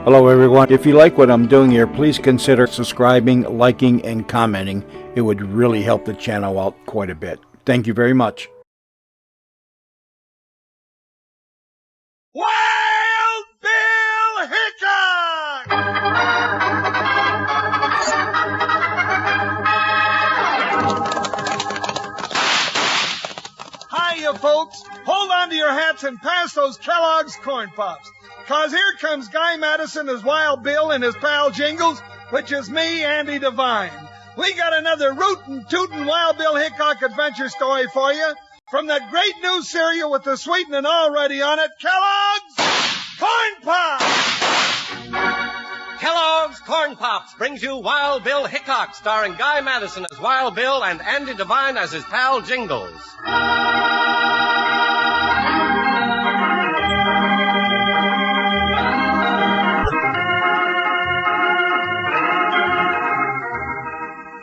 Hello everyone. If you like what I'm doing here, please consider subscribing, liking, and commenting. It would really help the channel out quite a bit. Thank you very much. Wild Bill Hickok! Hiya, folks. Hold on to your hats and pass those Kellogg's Corn Pops. 'Cause here comes Guy Madison as Wild Bill and his pal Jingles, which is me, Andy Devine. We got another rootin' tootin' Wild Bill Hickok adventure story for you from that great new cereal with the sweetening already on it, Kellogg's Corn Pops! Kellogg's Corn Pops brings you Wild Bill Hickok, starring Guy Madison as Wild Bill and Andy Devine as his pal Jingles.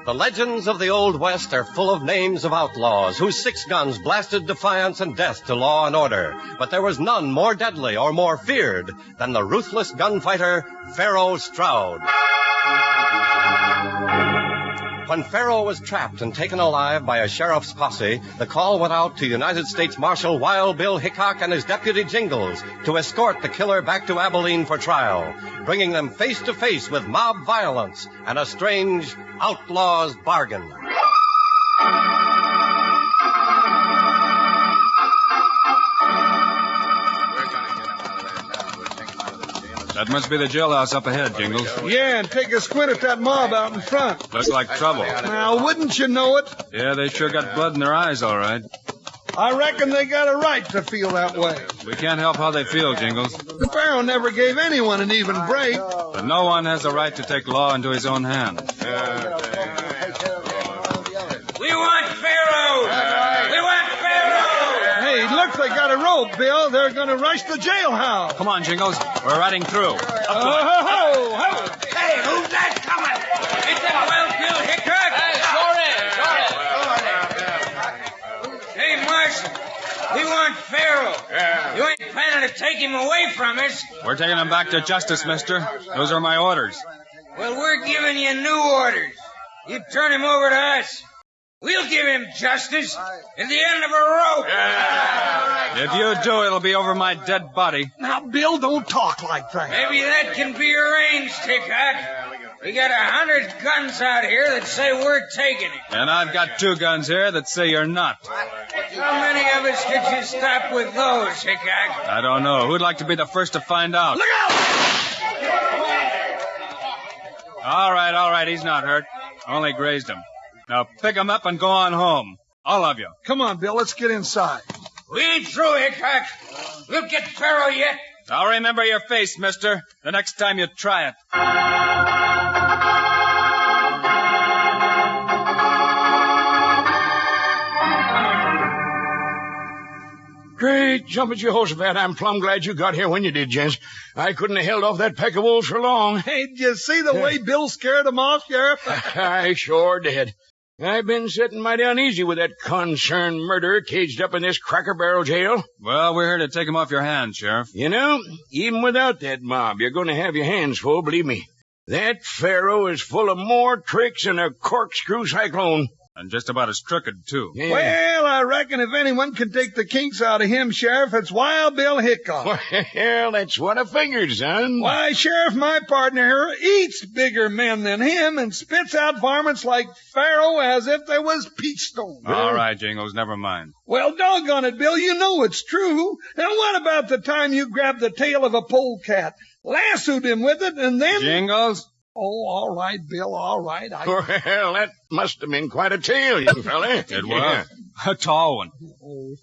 The legends of the Old West are full of names of outlaws whose 6 guns blasted defiance and death to law and order. But there was none more deadly or more feared than the ruthless gunfighter, Pharaoh Stroud. When Pharaoh was trapped and taken alive by a sheriff's posse, the call went out to United States Marshal Wild Bill Hickok and his deputy Jingles to escort the killer back to Abilene for trial, bringing them face to face with mob violence and a strange outlaw's bargain. That must be the jailhouse up ahead, Jingles. Yeah, and take a squint at that mob out in front. Looks like trouble. Now, wouldn't you know it? Yeah, they sure got blood in their eyes, all right. I reckon they got a right to feel that way. We can't help how they feel, Jingles. The Pharaoh never gave anyone an even break. But no one has a right to take law into his own hands. We want Pharaoh! We want Pharaoh! Hey, look, they got a rope, Bill. They're going to rush the jailhouse. Come on, Jingles. We're riding through. Up to it. Ho, ho. Hey, who's that coming? It's that Wild Bill Hickok? Hey, Marshal, we want Pharaoh. You ain't planning to take him away from us. We're taking him back to justice, mister. Those are my orders. Well, we're giving you new orders. You turn him over to us. We'll give him justice at the end of a rope. If you do, it'll be over my dead body. Now, Bill, don't talk like that. Maybe that can be arranged, Hickok. We got 100 guns out here that say we're taking him. And I've got 2 guns here that say you're not. How many of us could you stop with those, Hickok? I don't know. Who'd like to be the first to find out? Look out! All right. He's not hurt. Only grazed him. Now pick him up and go on home. All of you. Come on, Bill, let's get inside. We ain't through, Hickok. We'll get Pharaoh yet. I'll remember your face, mister, the next time you try it. Great jumping Jehoshaphat. I'm plumb glad you got here when you did, gents. I couldn't have held off that pack of wolves for long. Hey, did you see the way Bill scared them off, Sheriff? I sure did. I've been sitting mighty uneasy with that concerned murderer caged up in this Cracker Barrel jail. Well, we're here to take him off your hands, Sheriff. You know, even without that mob, you're going to have your hands full, believe me. That Pharaoh is full of more tricks than a corkscrew cyclone. And just about as crooked, too. Yeah. Well, I reckon if anyone can take the kinks out of him, Sheriff, it's Wild Bill Hickok. Well, that's what I figured, son. Why, Sheriff, my partner here eats bigger men than him and spits out varmints like Pharaoh as if there was peach stone. All right, Jingles, never mind. Well, doggone it, Bill, you know it's true. And what about the time you grabbed the tail of a polecat, lassoed him with it, and then... Jingles? Oh, all right, Bill, all right. Well, that must have been quite a tale, young fella. It was. A tall one.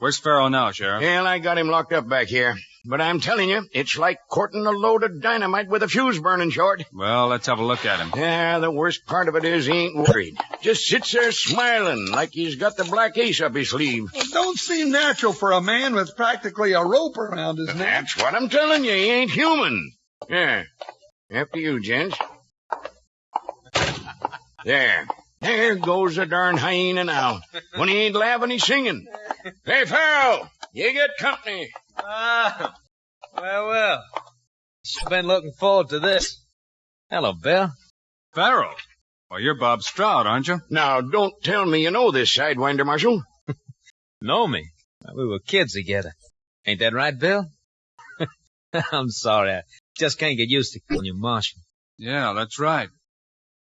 Where's Pharaoh now, Sheriff? Well, I got him locked up back here. But I'm telling you, it's like courting a load of dynamite with a fuse burning short. Well, let's have a look at him. Yeah, the worst part of it is he ain't worried. Just sits there smiling like he's got the black ace up his sleeve. It don't seem natural for a man with practically a rope around his neck. That's what I'm telling you. He ain't human. Yeah. After you, gents. There goes the darn hyena now. When he ain't laughing, he's singing. Hey, Pharaoh, you get company. Well. Sure been looking forward to this. Hello, Bill. Farrell. Well, you're Bob Stroud, aren't you? Now, don't tell me you know this sidewinder, Marshal. Know me? We were kids together. Ain't that right, Bill? I'm sorry. I just can't get used to calling you Marshal. Yeah, that's right.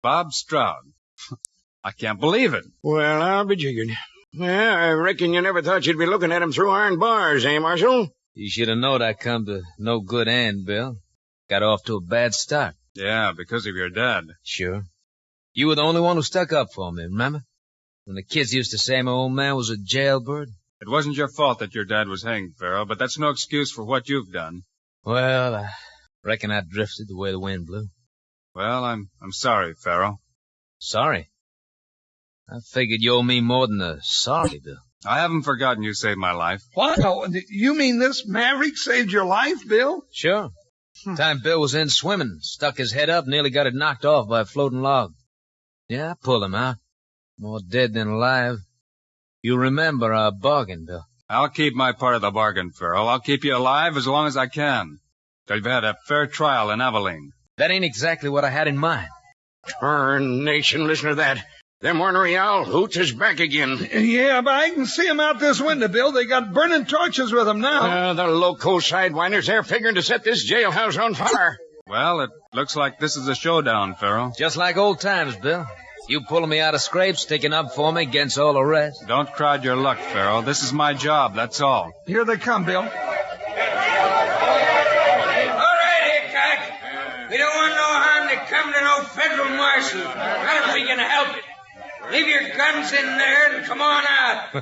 Bob Stroud. I can't believe it. Well, I'll be jiggered. Yeah, I reckon you never thought you'd be looking at him through iron bars, eh, Marshal? You should have known I'd come to no good end, Bill. Got off to a bad start. Yeah, because of your dad. Sure. You were the only one who stuck up for me, remember? When the kids used to say my old man was a jailbird. It wasn't your fault that your dad was hanged, Farrell, but that's no excuse for what you've done. Well, I reckon I drifted the way the wind blew. Well, I'm sorry, Farrell. Sorry? I figured you owe me more than a sorry, Bill. I haven't forgotten you saved my life. What? Oh, you mean this maverick saved your life, Bill? Sure. Time Bill was in swimming, stuck his head up, nearly got it knocked off by a floating log. Yeah, I pulled him out. More dead than alive. You remember our bargain, Bill. I'll keep my part of the bargain, Farrell. I'll keep you alive as long as I can. Till you've had a fair trial in Abilene. That ain't exactly what I had in mind. Nation, listen to that. Them ornery owl hoots is back again. Yeah, but I can see 'em out this window, Bill. They got burning torches with 'em now. The loco sidewinders, they're figuring to set this jailhouse on fire. Well, it looks like this is a showdown, Farrell. Just like old times, Bill. You pulling me out of scrapes, sticking up for me against all the rest. Don't crowd your luck, Farrell. This is my job, that's all. Here they come, Bill. All right, Hickok. We don't want no harm to come to no federal marshal. Not if we can help it. Leave your guns in there and come on out.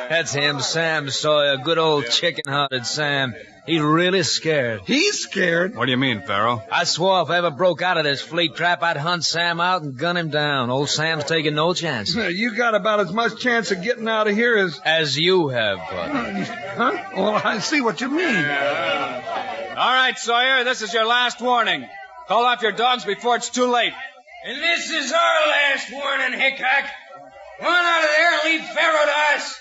That's him, Sam Sawyer. Good old chicken-hearted Sam. He's really scared. He's scared? What do you mean, Farrell? I swore if I ever broke out of this fleet trap, I'd hunt Sam out and gun him down. Old Sam's taking no chances. You got about as much chance of getting out of here as you have, partner. Huh? Well, I see what you mean. All right, Sawyer, this is your last warning. Call off your dogs before it's too late. And this is our last warning, Hickok. Run out of there and leave Farrell to us.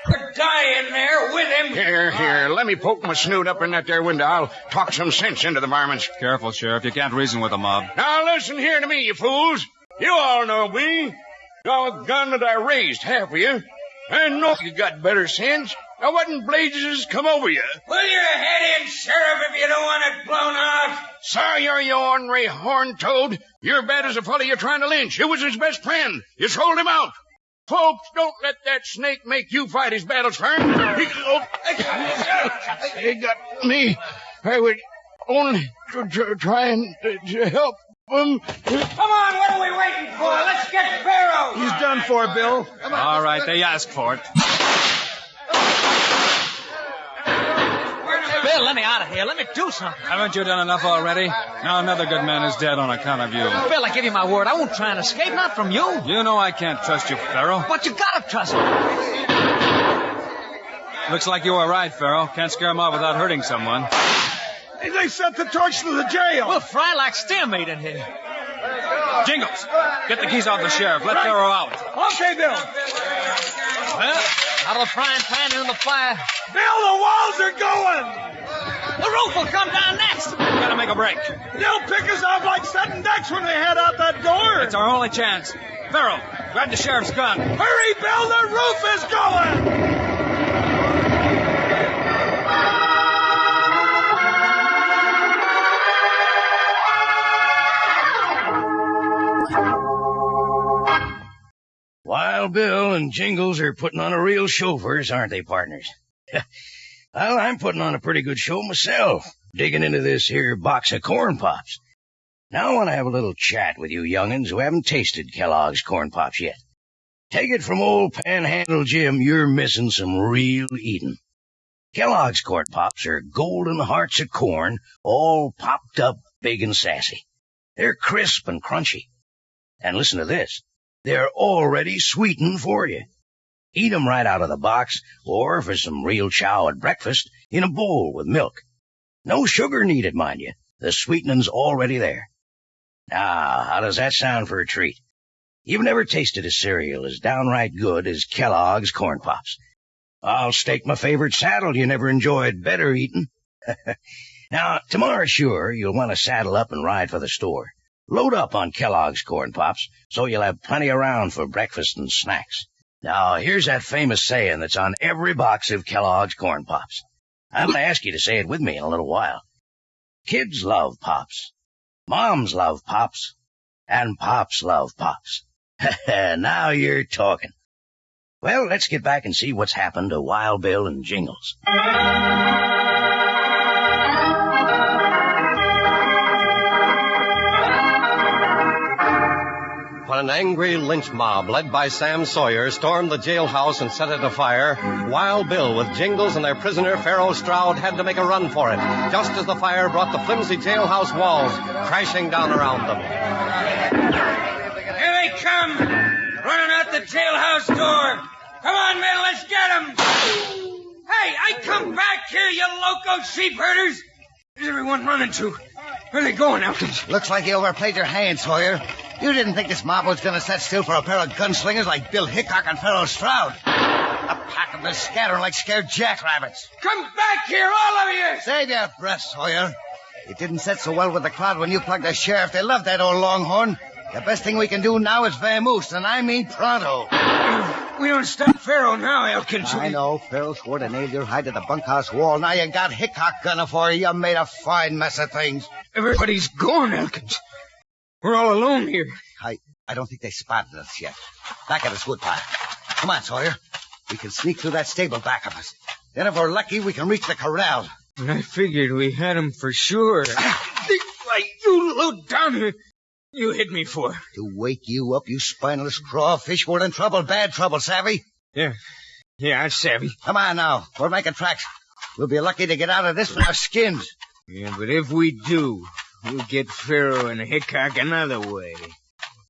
Or die in there with him. Here, let me poke my snoot up in that there window. I'll talk some sense into the varmints. Careful, Sheriff. You can't reason with a mob. Now listen here to me, you fools. You all know me. Doggone that I raised half of you. I know you got better sense. Now what in blazes come over you? Pull your head in, Sheriff, if you don't want it blown off. Sawyer, you ornery horn-toad. You're bad as a fellow you're trying to lynch. You was his best friend. You sold him out. Folks, don't let that snake make you fight his battles for him. He got me. I was only trying to help him. Come on, what are we waiting for? Let's get Farrell. He's done for, Bill. All right, they asked for it. Bill, let me out of here. Let me do something. Haven't you done enough already? Now another good man is dead on account of you. Bill, I give you my word. I won't try and escape, not from you. You know I can't trust you, Farrell. But you gotta trust me. Looks like you were right, Farrell. Can't scare him off without hurting someone. They set the torch to the jail. We'll fry like steer meat in here. Jingles, get the keys off the sheriff. Let Farrell out. Okay, Bill. Well, out of the frying pan into the fire. Bill, the walls are going. The roof will come down next. We gotta make a break. They'll pick us off like sudden ducks when we head out that door. It's our only chance. Farrell, grab the sheriff's gun. Hurry, Bill, the roof is going. Wild Bill and Jingles are putting on a real show for us, aren't they, partners? Well, I'm putting on a pretty good show myself, digging into this here box of corn pops. Now I want to have a little chat with you young'uns who haven't tasted Kellogg's corn pops yet. Take it from old Panhandle Jim, you're missing some real eating. Kellogg's corn pops are golden hearts of corn, all popped up big and sassy. They're crisp and crunchy. And listen to this. They're already sweetened for you. Eat 'em right out of the box, or for some real chow at breakfast, in a bowl with milk. No sugar needed, mind you. The sweetening's already there. Now, how does that sound for a treat? You've never tasted a cereal as downright good as Kellogg's Corn Pops. I'll stake my favorite saddle you never enjoyed better eating. Now, tomorrow, sure, you'll want to saddle up and ride for the store. Load up on Kellogg's Corn Pops, so you'll have plenty around for breakfast and snacks. Now, here's that famous saying that's on every box of Kellogg's Corn Pops. I'm going to ask you to say it with me in a little while. Kids love Pops. Moms love Pops. And Pops love Pops. Now you're talking. Well, let's get back and see what's happened to Wild Bill and Jingles. When an angry lynch mob led by Sam Sawyer stormed the jailhouse and set it afire, Wild Bill with Jingles and their prisoner Pharaoh Stroud had to make a run for it, just as the fire brought the flimsy jailhouse walls crashing down around them. Here they come! Running out the jailhouse door! Come on, men, let's get them! Hey, I come back here, you loco sheep herders! Where's everyone running to? Where are they going, Elkins? Looks like you overplayed your hand, Sawyer. You didn't think this mob was going to set still for a pair of gunslingers like Bill Hickok and Pharaoh Stroud. A pack of them scattering like scared jackrabbits. Come back here, all of you! Save your breath, Sawyer. It didn't set so well with the crowd when you plugged the sheriff. They love that old longhorn. The best thing we can do now is vamoose, and I mean pronto. We don't stop Pharaoh now, Elkins. I know. Pharaoh swore to nail your hide to the bunkhouse wall. Now you got Hickok gunning for you. You made a fine mess of things. Everybody's gone, Elkins. We're all alone here. I don't think they spotted us yet. Back at us woodpile. Come on, Sawyer. We can sneak through that stable back of us. Then if we're lucky, we can reach the corral. I figured we had him for sure. You low down here. You hit me for? To wake you up, you spineless crawfish. We're in trouble, bad trouble, savvy? Yeah, I'm savvy. Come on now. We're making tracks. We'll be lucky to get out of this with our skins. Yeah, but if we do, we'll get Pharaoh and Hickok another way.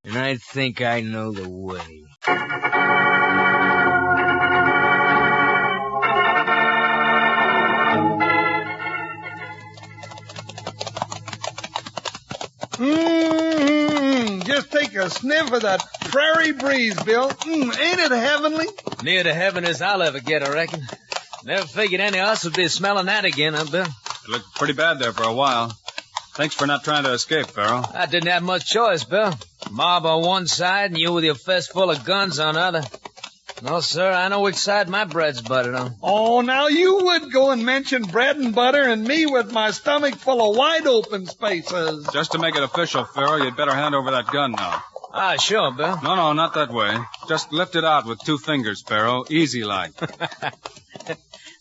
And I think I know the way. Just take a sniff of that prairie breeze, Bill. Ain't it heavenly? Near to heaven as I'll ever get, I reckon. Never figured any of us would be smelling that again, huh, Bill? It looked pretty bad there for a while. Thanks for not trying to escape, Pharaoh. I didn't have much choice, Bill. Mob on one side and you with your fist full of guns on the other. No, sir, I know which side my bread's buttered on. Oh, now you would go and mention bread and butter and me with my stomach full of wide open spaces. Just to make it official, Pharaoh, you'd better hand over that gun now. Ah, sure, Bill. No, not that way. Just lift it out with 2 fingers, Pharaoh. Easy like.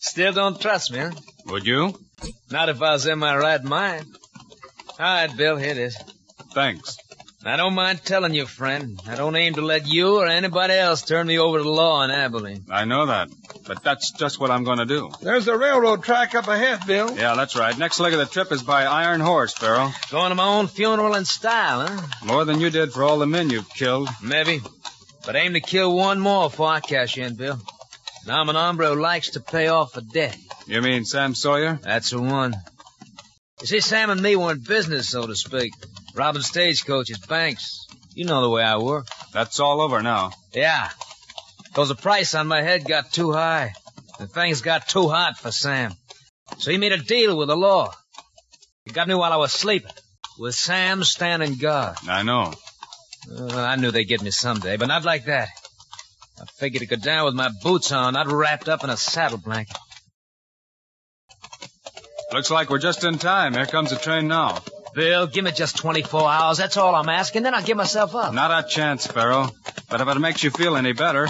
Still don't trust me, huh? Would you? Not if I was in my right mind. All right, Bill, here it is. Thanks. I don't mind telling you, friend. I don't aim to let you or anybody else turn me over to the law in Abilene. I know that, but that's just what I'm going to do. There's a railroad track up ahead, Bill. Yeah, that's right. Next leg of the trip is by Iron Horse, Pharaoh. Going to my own funeral in style, huh? More than you did for all the men you've killed. Maybe. But aim to kill one more before I cash in, Bill. And I'm an hombre who likes to pay off a debt. You mean Sam Sawyer? That's the one. You see, Sam and me were in business, so to speak. Robbing stagecoaches, banks. You know the way I work. That's all over now. Yeah. Because the price on my head got too high. And things got too hot for Sam. So he made a deal with the law. He got me while I was sleeping. With Sam standing guard. I know. I knew they'd get me someday, but not like that. I figured to go down with my boots on, not wrapped up in a saddle blanket. Looks like we're just in time. Here comes the train now. Bill, give me just 24 hours. That's all I'm asking. Then I'll give myself up. Not a chance, Pharaoh. But if it makes you feel any better,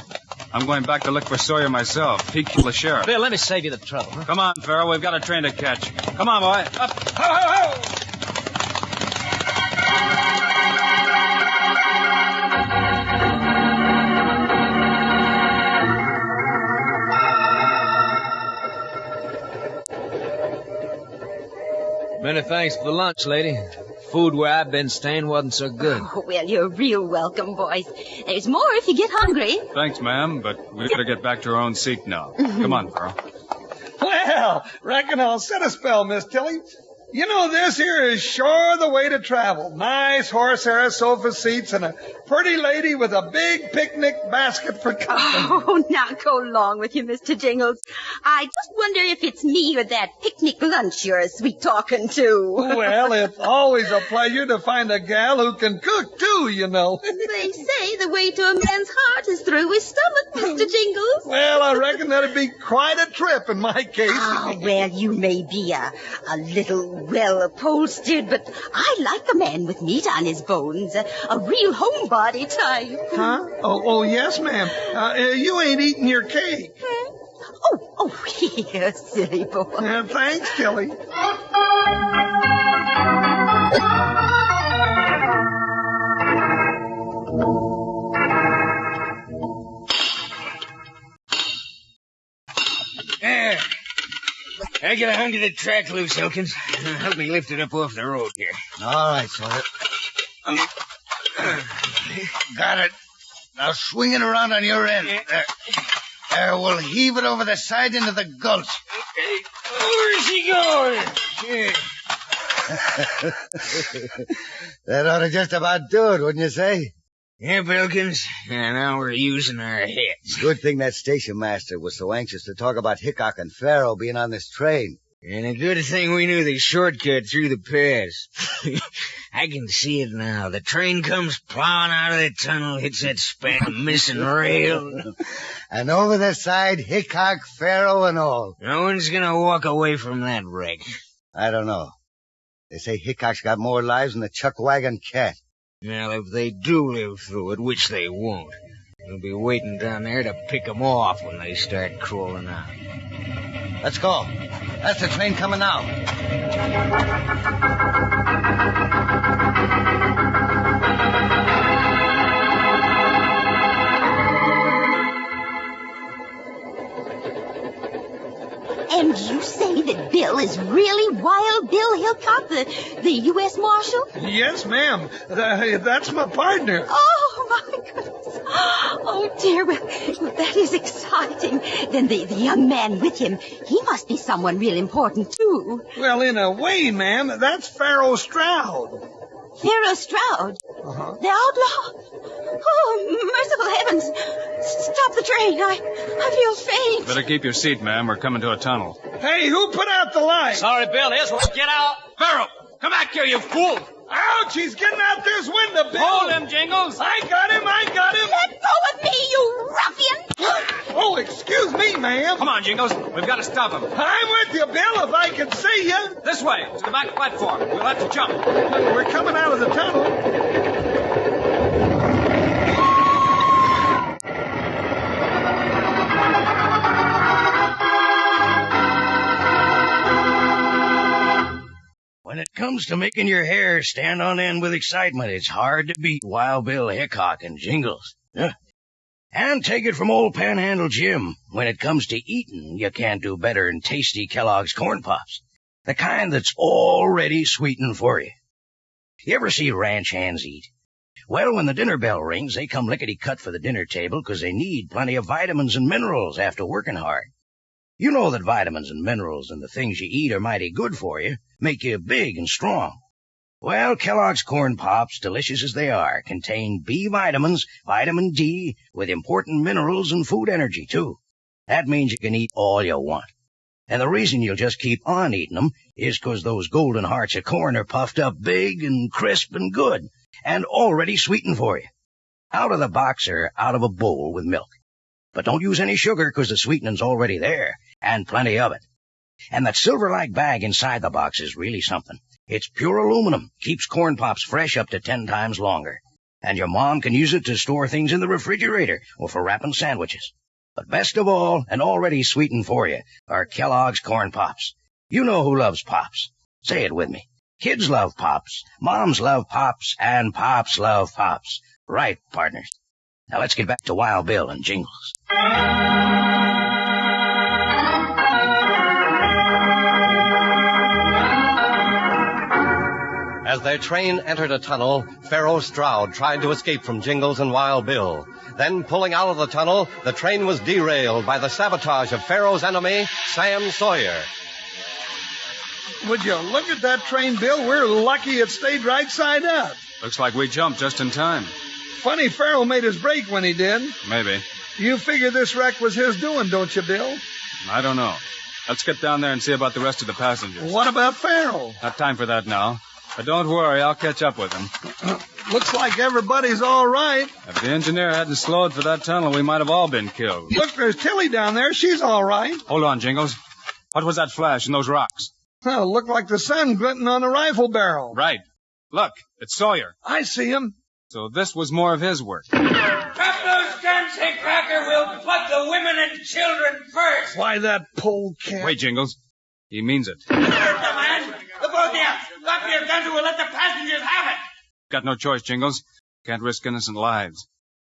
I'm going back to look for Sawyer myself. He killed the sheriff. Bill, let me save you the trouble. Huh? Come on, Pharaoh. We've got a train to catch. Come on, boy. Up. Ho, ho, ho! Many thanks for the lunch, lady. Food where I've been staying wasn't so good. Oh, well, you're real welcome, boys. There's more if you get hungry. Thanks, ma'am, but we better get back to our own seat now. Come on, Pharaoh. Well, reckon I'll set a spell, Miss Tilly. You know, this here is sure the way to travel. Nice horsehair sofa seats and a pretty lady with a big picnic basket for company. Oh, now go along with you, Mr. Jingles. I just wonder if it's me or that picnic lunch you're sweet talking to. Well, it's always a pleasure to find a gal who can cook, too, you know. They say the way to a man's heart is through his stomach, Mr. Jingles. Well, I reckon that'd be quite a trip in my case. Oh, well, you may be a little well-upholstered, but I like a man with meat on his bones, a real homebody type. Huh? Oh, yes, ma'am. You ain't eating your cake. Oh, here, silly boy. Thanks, Tilly. I got a hunk of the track loose, Hilkins. Help me lift it up off the road here. All right, Sawyer. Got it. Now swing it around on your end. There, we'll heave it over the side into the gulch. Okay. Where's he going? That ought to just about do it, wouldn't you say? Yeah, Bilkins. And now we're using our heads. Good thing that station master was so anxious to talk about Hickok and Farrell being on this train. And a good thing we knew the shortcut through the pass. I can see it now. The train comes plowing out of the tunnel, hits that span of missing rail. And over the side, Hickok, Farrell, and all. No one's gonna walk away from that wreck. I don't know. They say Hickok's got more lives than the chuck wagon cat. Well, if they do live through it, which they won't, they'll be waiting down there to pick 'em off when they start crawling out. Let's go. That's the train coming now. And you say that Bill is really Wild Bill Hickok, the U.S. Marshal? Yes, ma'am. That's my partner. Oh, my goodness. Oh, dear. Well, that is exciting. Then the young man with him, he must be someone real important, too. Well, in a way, ma'am, that's Pharaoh Stroud. Pharaoh Stroud? Uh-huh. The outlaw? Oh, merciful heavens. Stop the train. I feel faint. Better keep your seat, ma'am. We're coming to a tunnel. Hey, who put out the light? Sorry, Bill. Here's what. Get out. Pharaoh, come back here, you fool. Ouch, he's getting out this window, Bill. Hold him, Jingles. I got him. Let go of me, you ruffian. Oh, excuse me, ma'am. Come on, Jingles. We've got to stop him. I'm with you, Bill, if I can see you. This way, to the back platform. We'll have to jump. We're coming out of the tunnel. When it comes to making your hair stand on end with excitement, it's hard to beat Wild Bill Hickok and Jingles. And take it from old Panhandle Jim. When it comes to eating, you can't do better than tasty Kellogg's Corn Pops. The kind that's already sweetened for you. You ever see ranch hands eat? Well, when the dinner bell rings, they come lickety-cut for the dinner table because they need plenty of vitamins and minerals after working hard. You know that vitamins and minerals and the things you eat are mighty good for you, make you big and strong. Well, Kellogg's Corn Pops, delicious as they are, contain B vitamins, vitamin D, with important minerals and food energy, too. That means you can eat all you want. And the reason you'll just keep on eating them is 'cause those golden hearts of corn are puffed up big and crisp and good, and already sweetened for you. Out of the box or out of a bowl with milk. But don't use any sugar 'cause the sweetening's already there, and plenty of it. And that silver-like bag inside the box is really something. It's pure aluminum, keeps Corn Pops fresh up to 10 times longer. And your mom can use it to store things in the refrigerator or for wrapping sandwiches. But best of all, and already sweetened for you, are Kellogg's Corn Pops. You know who loves Pops. Say it with me. Kids love Pops, moms love Pops, and Pops love Pops. Right, partners. Now let's get back to Wild Bill and Jingles. As their train entered a tunnel, Pharaoh Stroud tried to escape from Jingles and Wild Bill. Then, pulling out of the tunnel, the train was derailed by the sabotage of Pharaoh's enemy, Sam Sawyer. Would you look at that train, Bill? We're lucky it stayed right side up. Looks like we jumped just in time. Funny Farrell made his break when he did. Maybe. You figure this wreck was his doing, don't you, Bill? I don't know. Let's get down there and see about the rest of the passengers. What about Farrell? Not time for that now. But don't worry, I'll catch up with him. Looks like everybody's all right. If the engineer hadn't slowed for that tunnel, we might have all been killed. Look, there's Tilly down there. She's all right. Hold on, Jingles. What was that flash in those rocks? Well, looked like the sun glinting on a rifle barrel. Right. Look, it's Sawyer. I see him. So this was more of his work. Drop those guns, Hickok, or we'll plug the women and children first. Why, that polecat. Wait, Jingles. He means it. Man, the both of you, drop your guns or we'll let the passengers have it. Got no choice, Jingles. Can't risk innocent lives.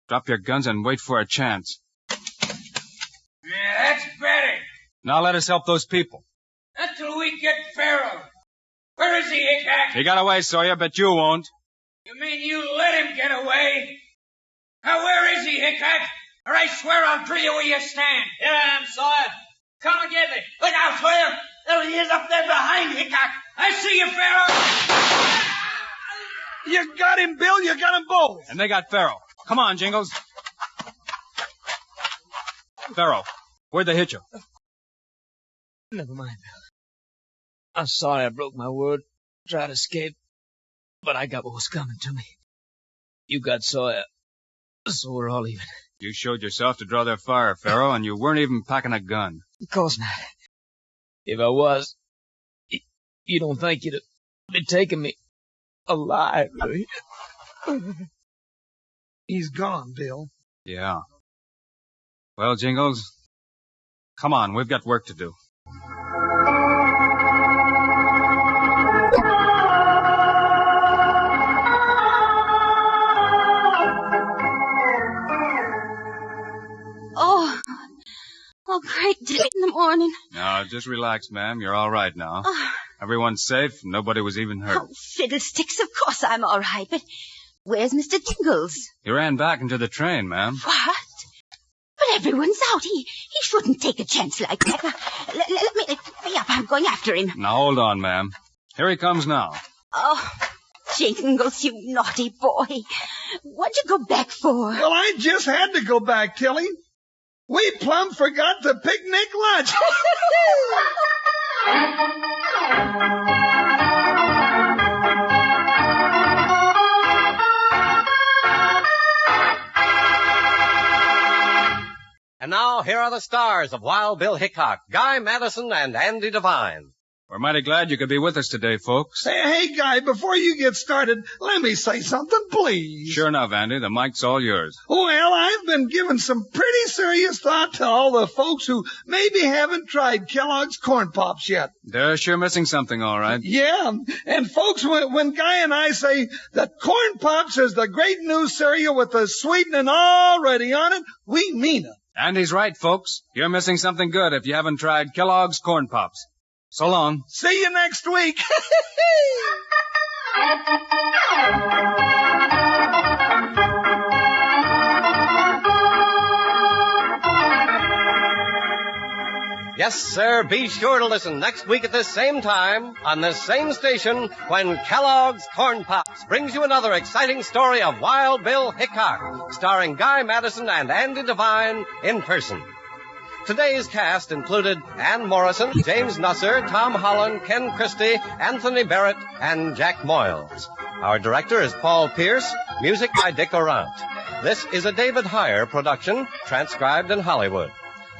Drop your guns and wait for a chance. Yeah, that's better. Now let us help those people. Not till we get Farrell. Where is he, Hickok? He got away, Sawyer, but you won't. You mean you let him get away? Now, where is he, Hickok? Or I swear I'll drill you where you stand. Here I am, Sawyer. Come and get me. Look out, Sawyer. There he is up there behind Hickok. I see you, Farrell. You got him, Bill. You got them both. And they got Farrell. Come on, Jingles. Farrell, where'd they hit you? Never mind, Bill. I'm sorry I broke my word. Tried to escape, but I got what was coming to me. You got Sawyer, so we're all even. You showed yourself to draw their fire, Farrell, and you weren't even packing a gun. Of course not. If I was, you don't think you'd have been taking me alive, do you? He's gone, Bill. Yeah. Well, Jingles, come on, we've got work to do. Oh, great day in the morning. Now, just relax, ma'am. You're all right now. Everyone's safe. Nobody was even hurt. Oh, fiddlesticks, of course I'm all right, but where's Mr. Jingles? He ran back into the train, ma'am. What? But everyone's out. He shouldn't take a chance like that. Let me up. I'm going after him. Now, hold on, ma'am. Here he comes now. Oh, Jingles, you naughty boy. What'd you go back for? Well, I just had to go back, Tilly. We plumb forgot the picnic lunch. And now, here are the stars of Wild Bill Hickok, Guy Madison, and Andy Devine. We're mighty glad you could be with us today, folks. Hey, Guy, before you get started, let me say something, please. Sure enough, Andy. The mic's all yours. Well, I've been giving some pretty serious thought to all the folks who maybe haven't tried Kellogg's Corn Pops yet. They're sure missing something, all right. Yeah, and folks, when Guy and I say that Corn Pops is the great new cereal with the sweetening already on it, we mean it. Andy's right, folks. You're missing something good if you haven't tried Kellogg's Corn Pops. So long. See you next week. Yes, sir, be sure to listen next week at this same time on this same station when Kellogg's Corn Pops brings you another exciting story of Wild Bill Hickok, starring Guy Madison and Andy Devine in person. Today's cast included Ann Morrison, James Nusser, Tom Holland, Ken Christie, Anthony Barrett, and Jack Moyles. Our director is Paul Pierce, music by Dick Orant. This is a David Heyer production, transcribed in Hollywood.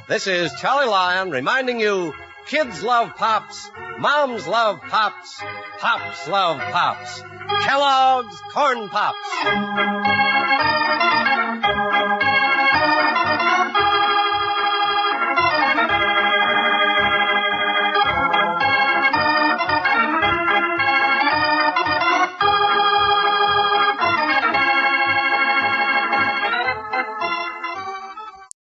This is Charlie Lyon reminding you, kids love Pops, moms love Pops, Pops love Pops. Kellogg's Corn Pops.